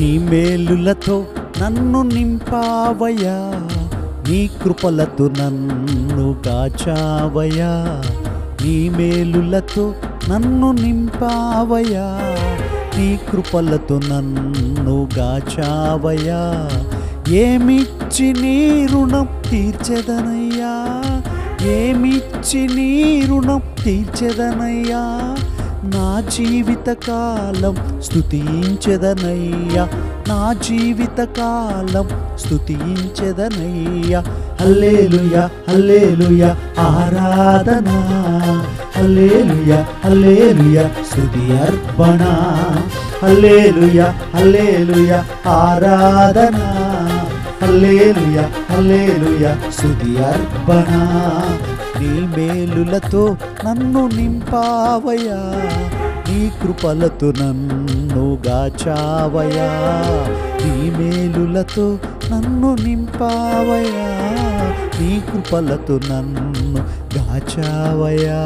నీ మేలులతో నన్ను నింపావయ్యా, నీ కృపలతో నన్ను కాచావయ్యా. నీ మేలులతో నన్ను నింపావయ్యా, నీ కృపలతో నన్ను గాచావయ్యా. ఏమిచ్చి నీ రుణం తీర్చెదనయ్యా, ఏమిచ్చి నీ రుణం తీర్చెదనయ్యా. నా జీవితకాలం స్తుతించెదనయ్యా, నా జీవితకాలం స్తుతించెదనయ్యా. హల్లెలూయా హల్లెలూయా ఆరాధన, హల్లెలూయా హల్లెలూయా స్తుతి అర్పణ. హల్లెలూయా హల్లెలూయా ఆరాధన, హల్లెలూయా హల్లెలూయా స్తుతి అర్పణ. నీ మేలులతో నన్ను నింపావయ్యా, నీ కృపలతో నన్ను గాచావయ్యా. నీ మేలులతో నన్ను నింపావయ్యా, నీ కృపలతో నన్ను గాచావయ్యా.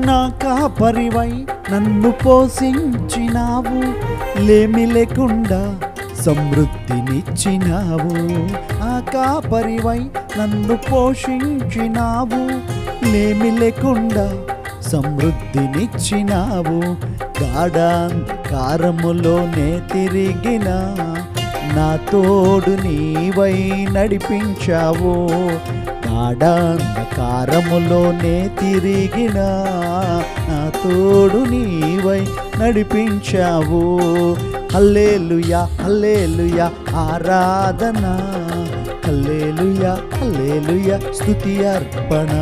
నా కాపరివై నన్ను పోషించినావు, లేమి లేకుండా సమృద్ధినిచ్చినావు. నా కాపరివై నన్ను పోషించినావు, లేమి లేకుండా సమృద్ధినిచ్చినావు. గాఢాంధకారములోనే తిరిగిన నా తోడు నీవై నడిపించావు. గాఢాంధకారములోనే తిరిగిన నా తోడు నీవై నడిపించావు. హల్లెలూయా హల్లెలూయా ఆరాధన, హల్లెలూయా హల్లెలూయా స్తుతి అర్పణ.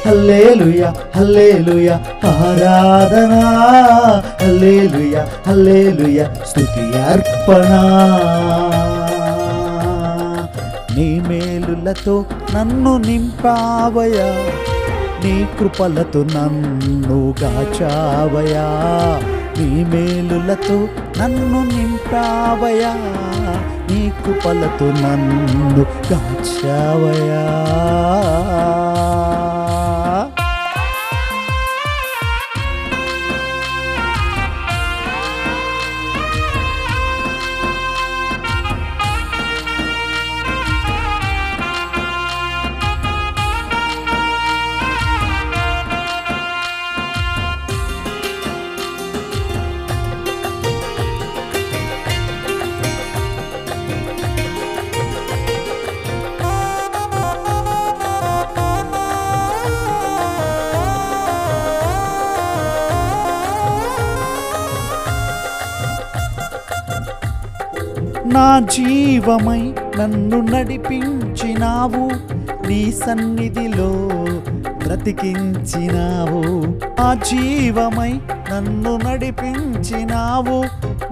హల్లెలూయా హల్లెలూయా ఆరాధన, హల్లెలూయా హల్లెలూయా స్తుతి అర్పణ. నీ మేలులతో నన్ను నింపావయ్యా, నీ కృపలతో నన్ను గాచావయ్యా. నీ మేలులతో నన్ను నింపావయ్యా, నీ కృపలతో నన్ను గాచావయ్యా. నా జీవమై నన్ను నడిపించినావు, నీ సన్నిధిలో బ్రతికించినావు. నా జీవమై నన్ను నడిపించినావు,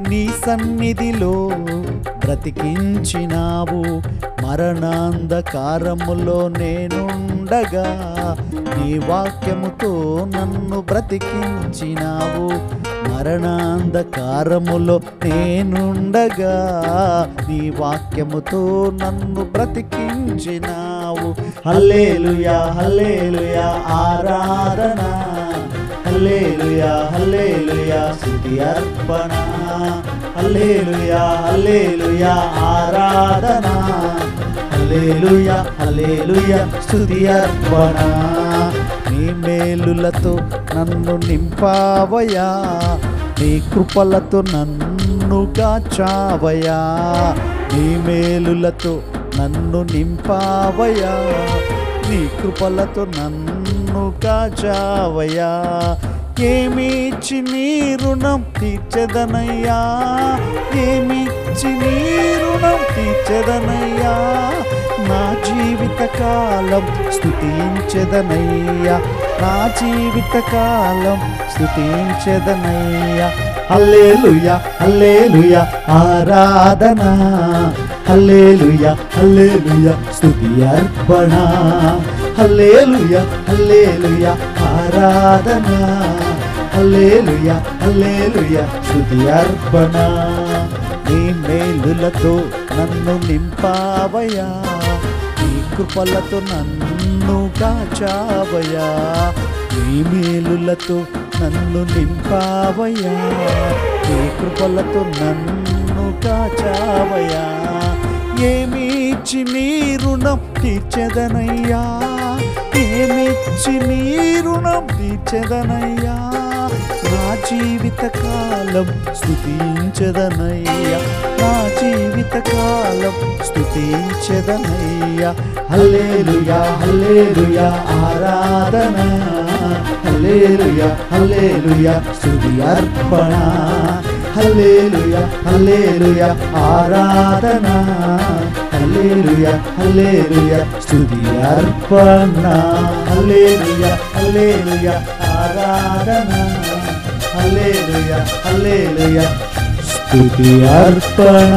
నీ సన్నిధిలో బ్రతికించినావు. మరణాంధకారములో నేనుండగా నీ వాక్యముతో నన్ను బ్రతికించినావు. మరణాంధకారములో నేనుండగా నీ వాక్యముతో నన్ను బ్రతికించినావు. హల్లెలూయా హల్లెలూయా ఆరాధన, హల్లెలూయా హల్లెలూయా స్తుతి అర్పణ. హల్లెలూయా హల్లెలూయా ఆరాధన, హల్లెలూయా హల్లెలూయా స్తుతి అర్పణ. నీ మేలులతో నన్ను నింపావయ్యా, నీ కృపలతో నన్ను గాచావయ్యా. నీ మేలులతో నన్ను నింపావయ్యా, నీ కృపలతో నన్ను గాచావయ్యా. ఏమిచ్చి నీ రుణం తీర్చెదనయ్యా, ఏమిచ్చి నీ రుణం తీర్చెదనయ్యా. నా జీవిత కాలం స్తుతించెదనయ్యా, నా జీవిత కాలం స్తుతించెదనయ్యా. హల్లెలూయా హల్లెలూయా ఆరాధన, హల్లెలూయా హల్లెలూయా స్తుతి అర్పణ, హల్లెలూయా హల్లెలూయా ఆరాధన, హల్లెలూయా హల్లెలూయా స్తుతి అర్పణ. నీ మేలులతో నన్ను నింపావయ్యా, నీ కృపలతో నన్ను కాచావయ్యా, నీ మేలులతో నన్ను నింపావయ్యా, నీ కృపలతో నన్ను కాచావయ్యా. ఏమిచ్చి నీ రుణం తీర్చెదనయ్యా, ఏమిచ్చి నీ రుణం తీర్చెదనయ్యా, నా జీవిత కాలం స్తుతించెదనయ్యా, నా జీవిత కాలం స్తుతించెదనయ్యా. హల్లెలూయా హల్లెలూయా ఆరాధన, హల్లెలూయా హల్లెలూయా స్తుతి అర్పణ, హల్లెలూయా హల్లెలూయా ఆరాధన, హల్లెలూయా హల్లెలూయా స్తుతి అర్పణ, హల్లెలూయా హల్లెలూయా ఆరాధన, హల్లెలూయా హల్లెలూయా స్తుతి అర్పణ.